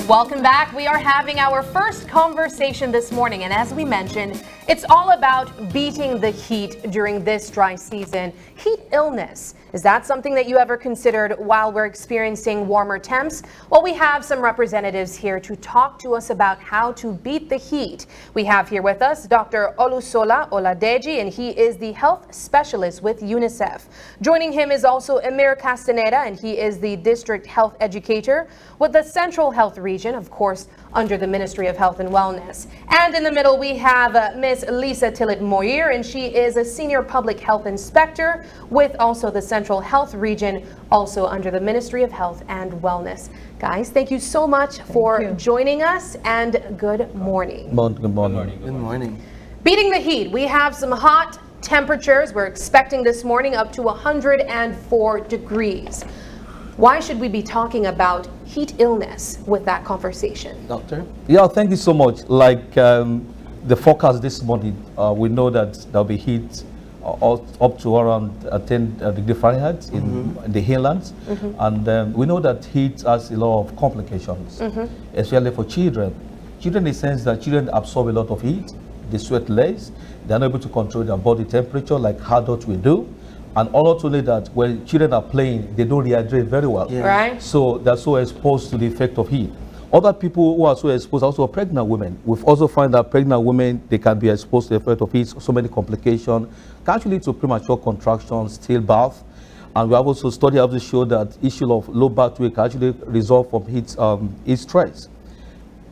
Welcome back. We are having our first conversation this morning, and as we mentioned, it's all about beating the heat during this dry season. Heat illness. Is that something that you ever considered while we're experiencing warmer temps? Well, we have some representatives here to talk to us about how to beat the heat. We have here with us Dr. Olusola Oladeji, and he is the health specialist with UNICEF. Joining him is also Emir Castaneda, and he is the district health educator with the Central Health Region, of course, under the Ministry of Health and Wellness. And in the middle, we have Ms. Lisa Tillett-Moyer, and she is a senior public health inspector with also the Central Health Region, also under the Ministry of Health and Wellness. Guys, thank you so much for joining us, and good morning. Good morning. Good morning. Beating the heat, we have some hot temperatures. We're expecting this morning up to 104 degrees. Why should we be talking about heat illness with that conversation? Doctor? Yeah, thank you so much. Like the forecast this morning, we know that there'll be heat up to around 10 degrees Fahrenheit in the hinterlands. And we know that heat has a lot of complications, especially for children. Children, in the sense that children absorb a lot of heat, they sweat less, they're not able to control their body temperature like adults will do. And not only that, when children are playing, they don't rehydrate very well. Yeah. Right? So they're so exposed to the effect of heat. Other people who are so exposed, also pregnant women. We've also found that pregnant women, they can be exposed to the effect of heat, so many complications, can actually lead to premature contractions, stillbirth. And we have also studied to show that issue of low birth weight can actually result from heat stress.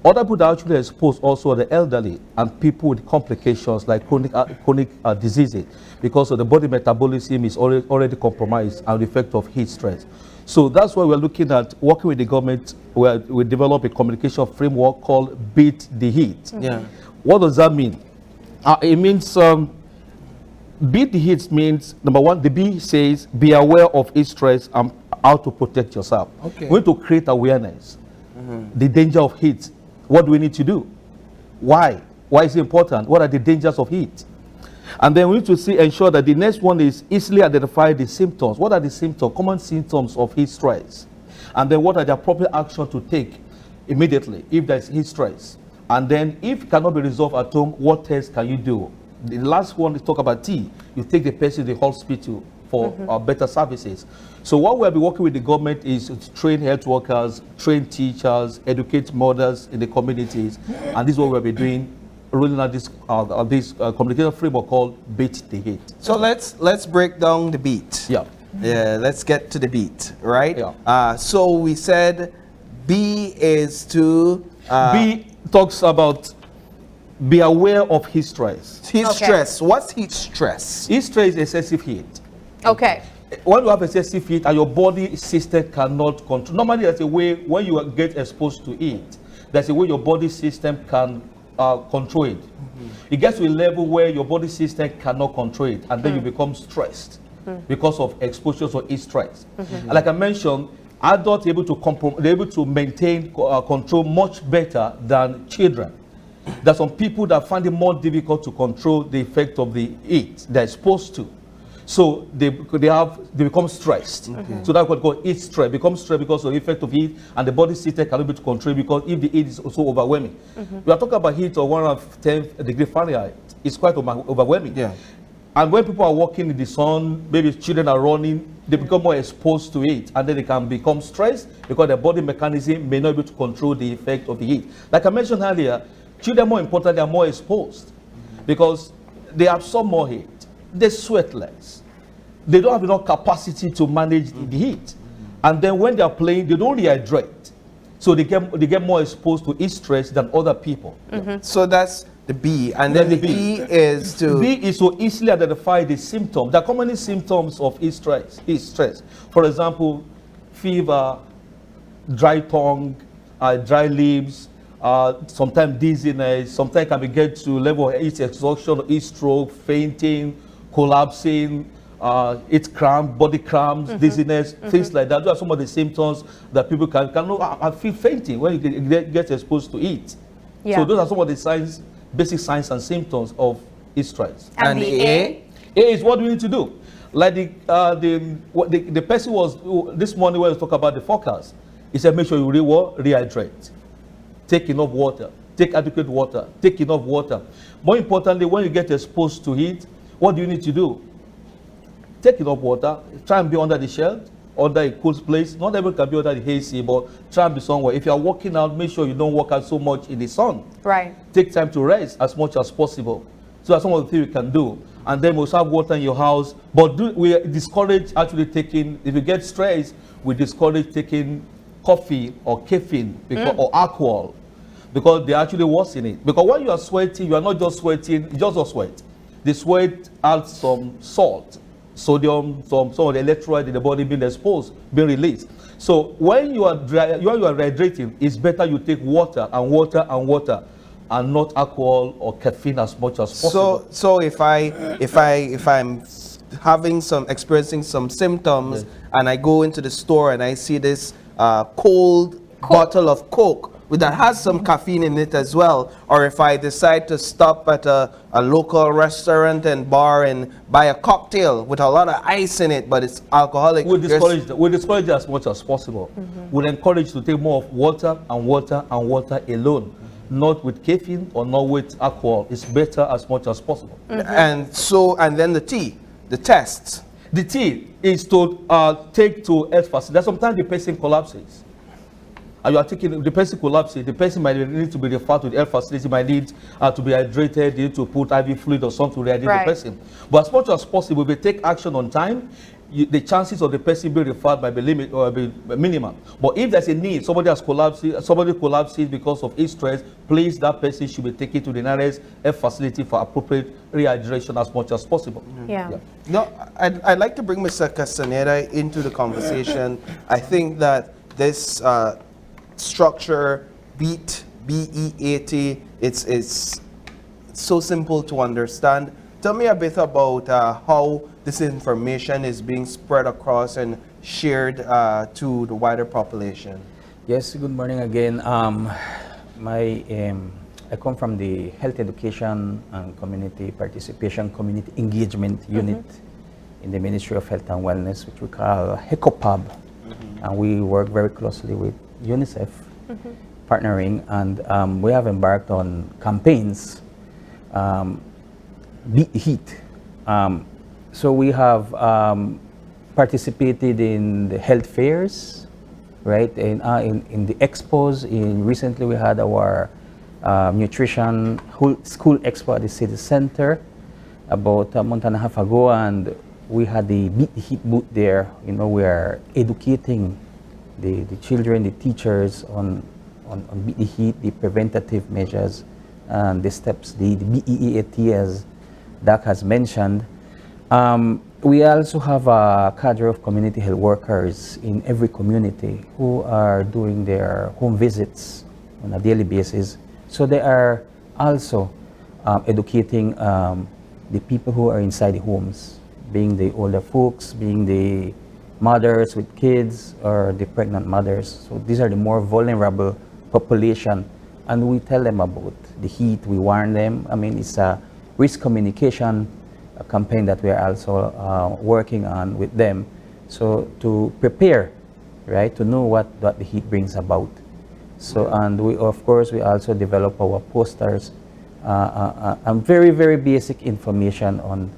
Other people that are actually exposed also are the elderly and people with complications like chronic diseases, because of the body metabolism is already compromised and the effect of heat stress. So that's why we're looking at working with the government, where we develop a communication framework called Beat the Heat. Yeah. What does that mean? It means beat the heat means, number one, the B says be aware of heat stress and how to protect yourself. Okay. We need to create awareness, the danger of heat. What do we need to do? Why? Why is it important? What are the dangers of heat? And then we need to ensure that the next one is easily identify the symptoms. What are the symptoms, common symptoms of heat stress? And then what are the appropriate action to take immediately if there's heat stress? And then if it cannot be resolved at home, what tests can you do? The last one is talk about T. You take the person to the hospital for better services. So what we'll be working with the government is to train health workers, train teachers, educate mothers in the communities, and this is what we'll be doing, rolling out this communication framework called Beat the Heat. So let's break down the beat. Yeah. Yeah, let's get to the beat, right? Yeah. So we said B is to B talks about be aware of heat stress. heat stress. What's heat stress? Heat stress is excessive heat. Okay. When you have excessive heat and your body system cannot control, normally there's a way when you get exposed to heat, there's a way your body system can control it. It gets to a level where your body system cannot control it, and then you become stressed because of exposure to heat stress. And like I mentioned, adults are able to maintain control much better than children. There's some people that find it more difficult to control the effect of the heat they're exposed to. So they become stressed. So that's what called heat stress. Become stressed because of the effect of heat, and the body system cannot be able to control, because if the heat is also overwhelming. We are talking about heat of 110 degrees Fahrenheit. It's quite overwhelming. Yeah. And when people are walking in the sun, maybe children are running, they become more exposed to it, and then they can become stressed because their body mechanism may not be able to control the effect of the heat. Like I mentioned earlier, children, more important, they are more exposed because they absorb more heat. They sweat less. They don't have enough capacity to manage the heat. And then when they are playing, they don't rehydrate. So they get more exposed to heat stress than other people. So that's the B. And then the E is to... B is to easily identify the symptoms. There are common symptoms of heat stress. For example, fever, dry tongue, dry lips, sometimes dizziness, sometimes can be get to level of heat exhaustion, heat stroke, fainting, collapsing, heat cramp, body cramps, dizziness, things like that. Those are some of the symptoms that people can know. I feel fainting when you get exposed to heat. Yeah. So those are some of the signs, basic signs and symptoms of heat stress. And the A? A is what we need to do. Like the person was this morning when we talk about the forecast, he said make sure you rehydrate. take enough water, take adequate water, take enough water. More importantly, when you get exposed to heat, what do you need to do? Take enough water, try and be under the shelter, under a cool place. Not everyone can be under the AC, but try and be somewhere. If you are working out, make sure you don't work out so much in the sun. Right. Take time to rest as much as possible. So that's some of the things you can do. And then we also have water in your house. But we discourage actually taking, if you get stressed, we discourage taking coffee or caffeine or alcohol, because they actually worsen it. Because when you are sweating, you are not just sweating, just a sweat. The sweat adds some salt, sodium, some of the electrolytes in the body being exposed, being released. So when you are dry, when you are hydrating, it's better you take water and water and water, and not alcohol or caffeine as much as possible. So if I'm experiencing some symptoms, and I go into the store and I see this cold bottle of Coke that has some caffeine in it as well, or if I decide to stop at a local restaurant and bar and buy a cocktail with a lot of ice in it, but it's alcoholic. We discourage it as much as possible. We'll encourage to take more of water and water and water alone, not with caffeine or not with alcohol. It's better as much as possible. And then the tea, the tests. The tea is to take to health facility. Sometimes the person collapses. And you are taking, the person collapses, the person might need to be referred to the health facility, might need to be hydrated, you need to put IV fluid or something to rehydrate the person. But as much as possible, if we take action on time, the chances of the person being referred might be minimal. But if there's a need, somebody collapses because of heat stress, please, that person should be taken to the nearest health facility for appropriate rehydration as much as possible. Yeah. No, I'd like to bring Mr. Castaneda into the conversation. I think that this structure, BEAT, B-E-A-T, it's so simple to understand. Tell me a bit about how this information is being spread across and shared to the wider population. Yes, good morning again. I come from the Health Education and Community Participation Community Engagement Unit in the Ministry of Health and Wellness, which we call HECOPAB. And we work very closely with UNICEF, partnering, and we have embarked on campaigns, Beat the Heat. So we have participated in the health fairs, right? In the expos. Recently we had our nutrition school expo at the city center about a month and a half ago, and we had the Beat the Heat booth there. You know, we are educating the children, the teachers on Beat the Heat, the preventative measures, and the steps, the BEAT, as Doc has mentioned. We also have a cadre of community health workers in every community who are doing their home visits on a daily basis. So they are also educating the people who are inside the homes, being the older folks, being the mothers with kids, or the pregnant mothers. So these are the more vulnerable population, and we tell them about the heat. We warn them. I mean, it's a risk communication campaign that we are also working on with them, so to prepare, right, to know what the heat brings about. So, and we, of course, we also develop our posters and very basic information on,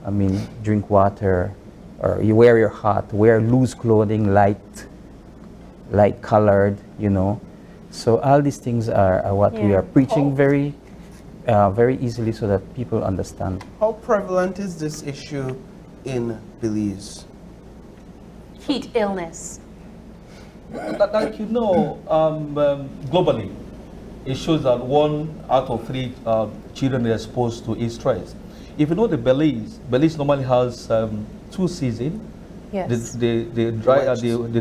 I mean, drink water, or you wear your hat, wear loose clothing, light colored, you know. So all these things are what we are preaching very easily, so that people understand. How prevalent is this issue in Belize? Heat illness. Like you know, globally, it shows that 1 out of 3 children are exposed to heat stress. If you know, Belize normally has 2 seasons. Yes. The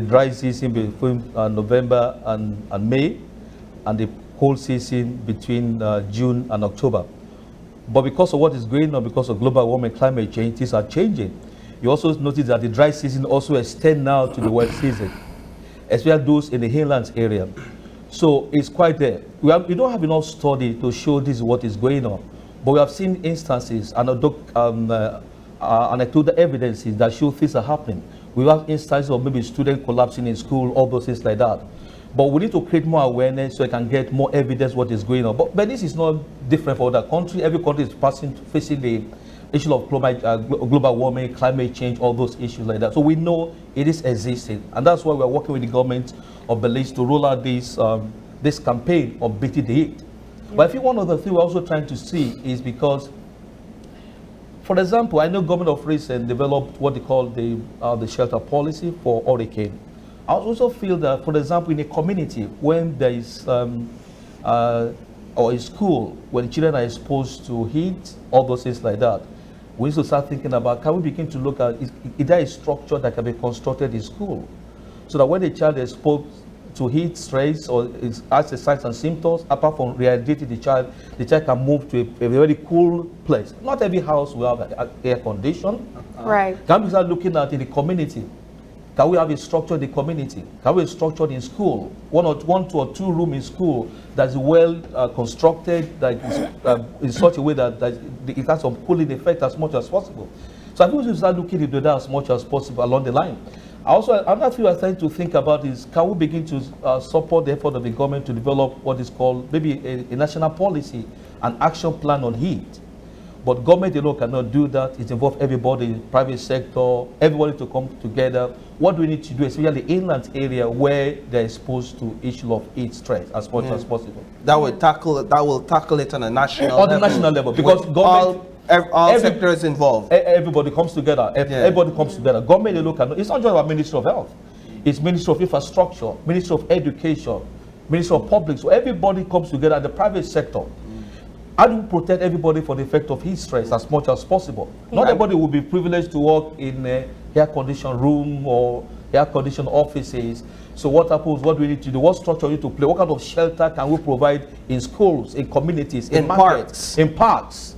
dry season between November and May, and the cold season between June and October. But because of what is going on, because of global warming, climate change, things are changing. You also notice that the dry season also extends now to the wet season, especially those in the hinterlands area. So it's quite there. We don't have enough study to show this is what is going on, but we have seen instances and anecdotal evidences that show things are happening. We have instances of maybe students collapsing in school, all those things like that. But we need to create more awareness so I can get more evidence what is going on. But this is not different for other countries. Every country is facing the issue of global warming, climate change, all those issues like that. So we know it is existing. And that's why we're working with the government of Belize to roll out this campaign of beating the heat. But I think one other thing we're also trying to see is because, for example, I know government of recent developed what they call the shelter policy for hurricane. I also feel that, for example, in a community, when there is, or a school, when children are exposed to heat, all those things like that, we need to start thinking about, can we begin to look at, is there a structure that can be constructed in school? So that when the child is exposed to heat, stress, or has the signs and symptoms, apart from rehydrating the child can move to a very cool place. Not every house will have air condition. Right. Can we start looking at in the community? Can we have a structure in the community? Can we have a structure in school? One, two, or two room in school that's well constructed, that is in such a way that it has some cooling effect as much as possible. So I think we should start looking into that as much as possible along the line. Also, another thing we're trying to think about is, can we begin to support the effort of the government to develop what is called maybe a national policy, an action plan on heat? But government alone cannot do that. It involves everybody, private sector, everybody to come together. What do we need to do, especially the inland area where they're exposed to issue of heat stress as much as possible? That will tackle it on a national On level. the national level, because government, all sectors involved. Everybody comes together. Everybody comes together. Government alone cannot. It's not just about Ministry of Health. It's Ministry of Infrastructure, Ministry of Education, Ministry of Public. So everybody comes together. The private sector. How do we protect everybody from the effect of heat stress as much as possible? Not everybody will be privileged to work in a air-conditioned room or air-conditioned offices. So what happens? What do we need to do? What structure we need to play? What kind of shelter can we provide in schools, in communities, in markets, in parks?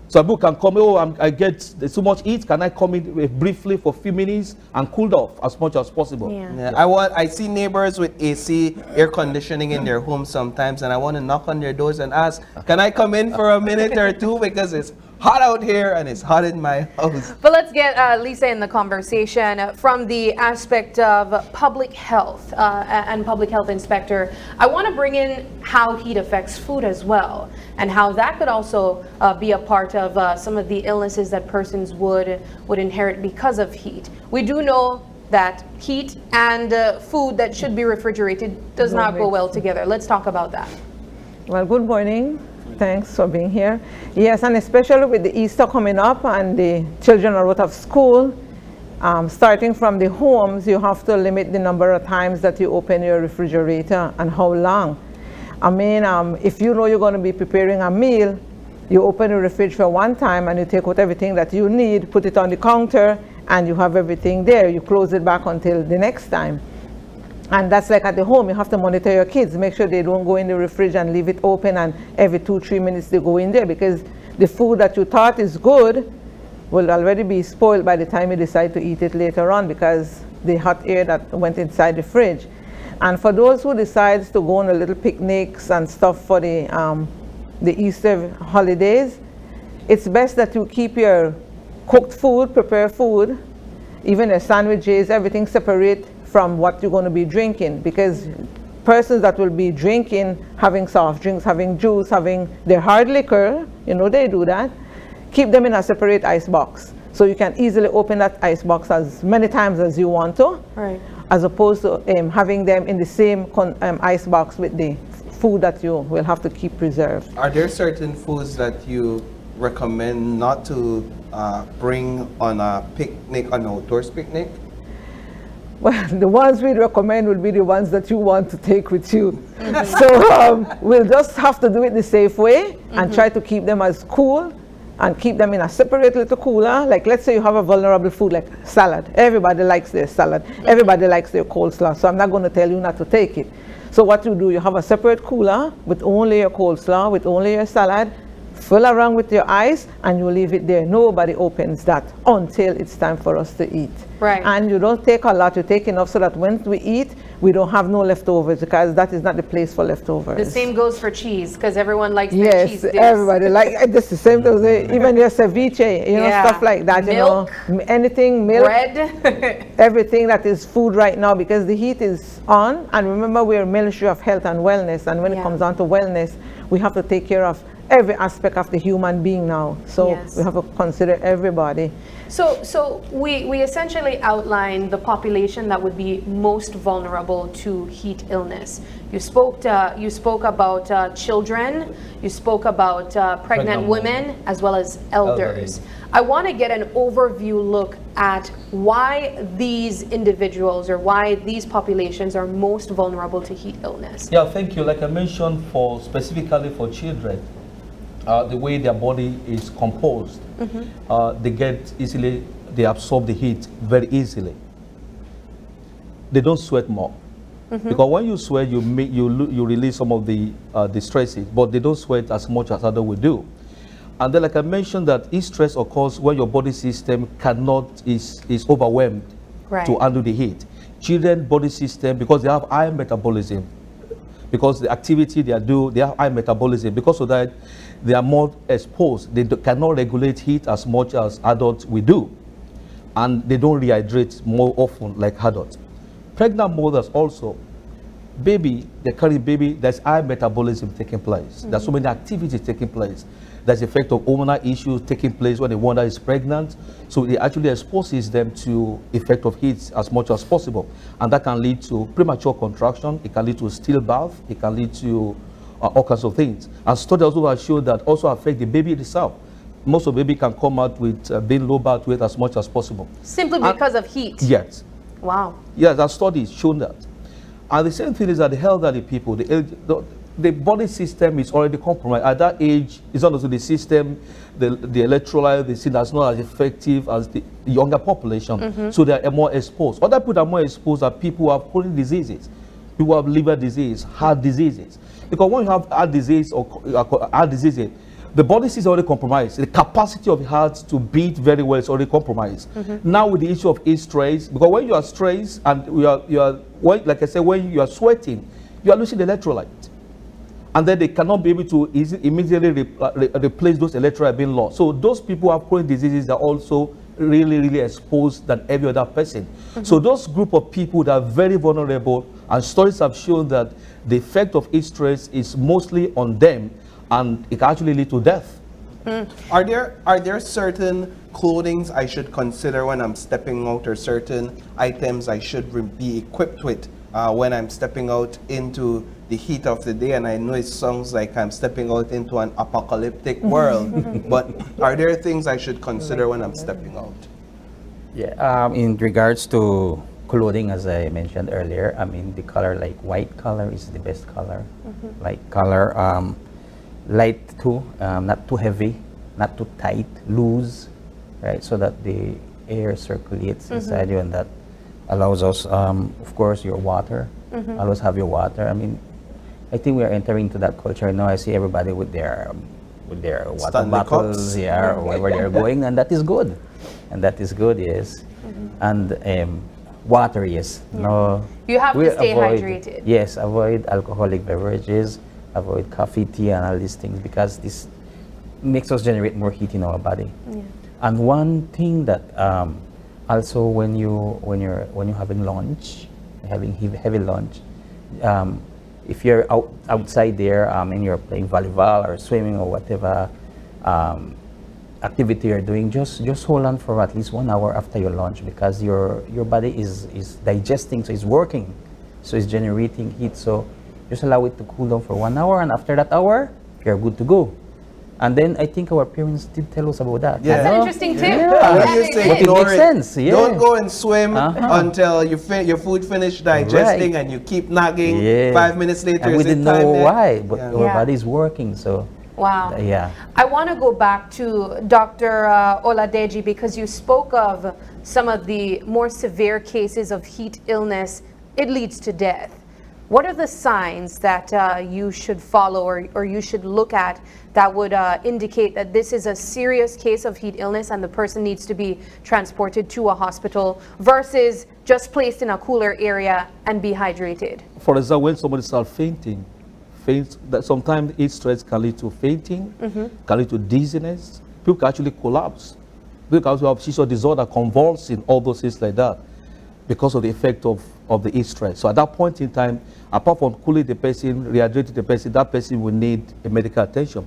So people can come, I get so much heat, can I come in briefly for a few minutes and cool off as much as possible? I see neighbors with AC, air conditioning in their homes sometimes, and I want to knock on their doors and ask, can I come in for a minute or two, because it's hot out here and it's hot in my house. But let's get Lisa in the conversation from the aspect of public health and public health inspector. I want to bring in how heat affects food as well, and how that could also be a part of some of the illnesses that persons would inherit because of heat. We do know that heat and food that should be refrigerated does not go well together. Let's talk about that. Well, good morning. Thanks for being here. Yes, and especially with the Easter coming up and the children are out of school, starting from the homes, you have to limit the number of times that you open your refrigerator and how long. I mean, if you know you're going to be preparing a meal, you open the refrigerator for one time and you take out everything that you need, put it on the counter, and you have everything there. You close it back until the next time. And that's like at the home, you have to monitor your kids, make sure they don't go in the refrigerator and leave it open and every 2-3 minutes they go in there, because the food that you thought is good will already be spoiled by the time you decide to eat it later on, because the hot air that went inside the fridge. And for those who decides to go on a little picnics and stuff for the Easter holidays, it's best that you keep your cooked food, prepared food, even your sandwiches, everything separate from what you're going to be drinking, because persons that will be drinking, having soft drinks, having juice, having their hard liquor, you know they do that, keep them in a separate ice box. So you can easily open that ice box as many times as you want to, right, as opposed to having them in the same ice box with the food that you will have to keep preserved. Are there certain foods that you recommend not to bring on a picnic, an outdoors picnic? Well, the ones we recommend will be the ones that you want to take with you. So we'll just have to do it the safe way and try to keep them as cool and keep them in a separate little cooler. Like, let's say you have a vulnerable food like salad. Everybody likes their salad. Everybody likes their coleslaw. So I'm not going to tell you not to take it. So what you do, you have a separate cooler with only your coleslaw, with only your salad, fill around with your ice, and you leave it there. Nobody opens that until it's time for us to eat. Right. And you don't take a lot, you take enough so that when we eat, we don't have no leftovers, because that is not the place for leftovers. The same goes for cheese, because everyone likes their cheese Yes, dips. everybody like this. The same thing. Even your ceviche, you know, Yeah. stuff like that. Milk. You know, anything, milk, Bread. everything that is food right now, because the heat is on. And remember, we're a Ministry of Health and Wellness, and when Yeah. it comes down to wellness, we have to take care of every aspect of the human being now. So Yes. we have to consider everybody. So we essentially outlined the population that would be most vulnerable to heat illness. You spoke about children, you spoke about pregnant women, as well as elders. I want to get an overview look at why these individuals or why these populations are most vulnerable to heat illness. Yeah, thank you. Like I mentioned, specifically for children, the way their body is composed, they absorb the heat very easily. They don't sweat more. Because when you sweat, you release some of the stresses, but they don't sweat as much as others will do. And then, like I mentioned, that heat stress occurs when your body system is overwhelmed to handle the heat. Children's body system, because they have high metabolism, because the activity they have high metabolism. Because of that, they are more exposed. They cannot regulate heat as much as adults will do. And they don't rehydrate more often like adults. Pregnant mothers also, they carry baby, there's high metabolism taking place. There's so many activities taking place. There's the effect of hormonal issues taking place when the mother is pregnant. So it actually exposes them to effect of heat as much as possible. And that can lead to premature contraction. It can lead to stillbirth. It can lead to all kinds of things. And studies also have shown that also affect the baby itself. Most of the baby can come out with being low birth weight as much as possible. Simply because of heat? Yes. Wow. Yes, that studies shown that. And the same thing is that the elderly people, the body system is already compromised. At that age, it's not also the system, the electrolyte, the system is not as effective as the younger population. So they are more exposed. Other people that are more exposed are people who have chronic diseases, people who have liver disease, heart diseases. Because when you have heart disease the body system is already compromised. The capacity of the heart to beat very well is already compromised. Now with the issue of heat stress, because when you are stressed and like I said, when you are sweating, you are losing the electrolyte. And then they cannot be able to immediately replace those electrolytes being lost. So those people who have chronic diseases are also really, really exposed than every other person. So those group of people that are very vulnerable, and studies have shown that the effect of heat stress is mostly on them, and it can actually lead to death. Are there certain clothing I should consider when I'm stepping out, or certain items I should be equipped with when I'm stepping out into the heat of the day? And I know it sounds like I'm stepping out into an apocalyptic world, but are there things I should consider when I'm stepping out? Yeah, in regards to clothing, as I mentioned earlier, I mean, the color, like white color is the best color. Light color, light too, not too heavy, not too tight, loose, right? So that the air circulates inside you, and that allows us, of course, your water. Always have your water. I mean, I think we are entering into that culture now. I see everybody with their water Stanley bottles, cups. or wherever they're going, and that is good. And that is good, yes. And water, yes. No, You have we to stay avoid- hydrated. Yes, avoid alcoholic beverages, avoid coffee, tea, and all these things, because this makes us generate more heat in our body. And one thing that also when you're having lunch, having heavy lunch, if you're outside there and you're playing volleyball or swimming or whatever activity you're doing, just hold on for at least 1 hour after your lunch, because your body is digesting, so it's working, so it's generating heat. So just allow it to cool down for 1 hour, and after that hour, you're good to go. And then I think our parents did tell us about that. Yeah. That's an interesting tip. Yeah. When you say But it ignore makes sense, yeah. Don't go and swim Uh-huh. until your food finished digesting, Right. and you keep nagging. Yeah. 5 minutes later, And we is it didn't time know yet? why, but Yeah. our Yeah. body is working, so Wow. yeah. I want to go back to Dr. Oladeji, because you spoke of some of the more severe cases of heat illness. It leads to death. What are the signs that you should follow or you should look at that would indicate that this is a serious case of heat illness and the person needs to be transported to a hospital, versus just placed in a cooler area and be hydrated? For example, when somebody starts fainting, that sometimes heat stress can lead to fainting, can lead to dizziness. People can actually collapse. People can also have seizure disorder, convulsing, all those things like that, because of the effect of the heat stress. So at that point in time, apart from cooling the person, rehydrating the person, that person will need a medical attention.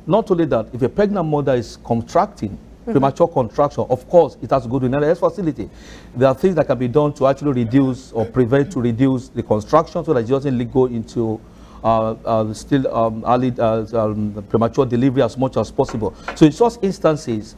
Not only that, if a pregnant mother is contracting, premature contraction, of course, it has to go to another health facility. There are things that can be done to actually reduce or prevent to reduce the contraction so that it doesn't go into early premature delivery as much as possible. So in such instances,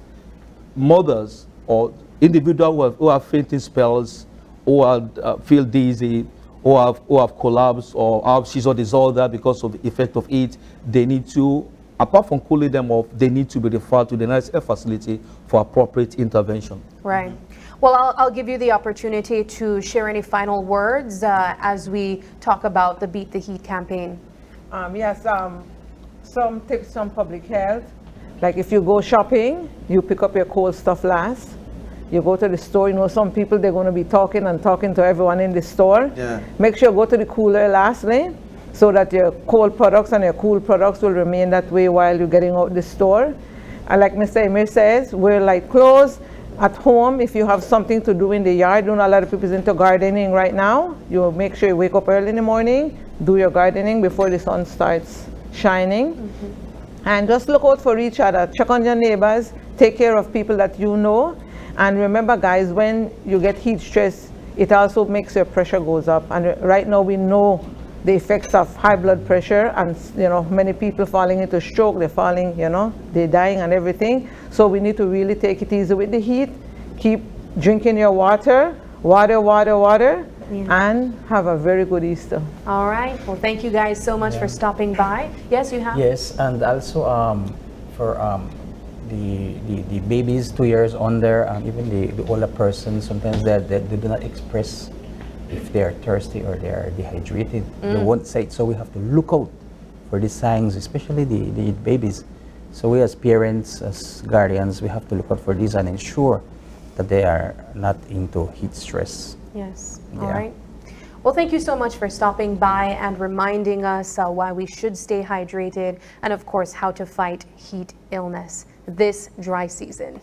mothers or individuals who have fainting spells, or feel dizzy, or have collapsed, or have seizure disorder because of the effect of heat, they need to, apart from cooling them off, they need to be referred to the nearest health facility for appropriate intervention. Right. Well, I'll give you the opportunity to share any final words as we talk about the Beat the Heat campaign. Yes, some tips on public health. Like if you go shopping, you pick up your cold stuff last. You go to the store, you know, some people, they're going to be talking to everyone in the store. Yeah. Make sure you go to the cooler lastly, so that your cold products and your cool products will remain that way while you're getting out the store. And like Mr. Emir says, wear light clothes. At home, if you have something to do in the yard, a lot of people is into gardening right now. You make sure you wake up early in the morning, do your gardening before the sun starts shining. And just look out for each other. Check on your neighbors, take care of people that you know. And remember, guys, when you get heat stress, it also makes your pressure goes up. And right now we know the effects of high blood pressure, and many people falling into stroke, they're falling, they're dying and everything. So we need to really take it easy with the heat. Keep drinking your water, and have a very good Easter. All right. Well, thank you guys so much for stopping by. Yes, you have? Yes, and also for the babies 2 years under, even the older persons, sometimes they do not express if they are thirsty or they are dehydrated. They won't say it, so we have to look out for the signs, especially the babies. So we as parents, as guardians, we have to look out for these and ensure that they are not into heat stress. Yes. Yeah. All right. Well, thank you so much for stopping by and reminding us why we should stay hydrated, and of course how to fight heat illness this dry season.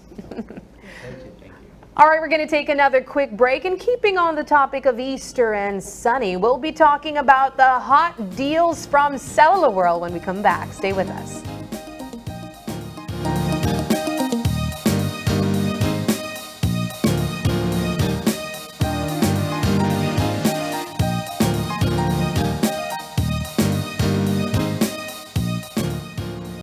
All right, we're going to take another quick break, and keeping on the topic of Easter and sunny, we'll be talking about the hot deals from Cellular World when we come back. Stay with us.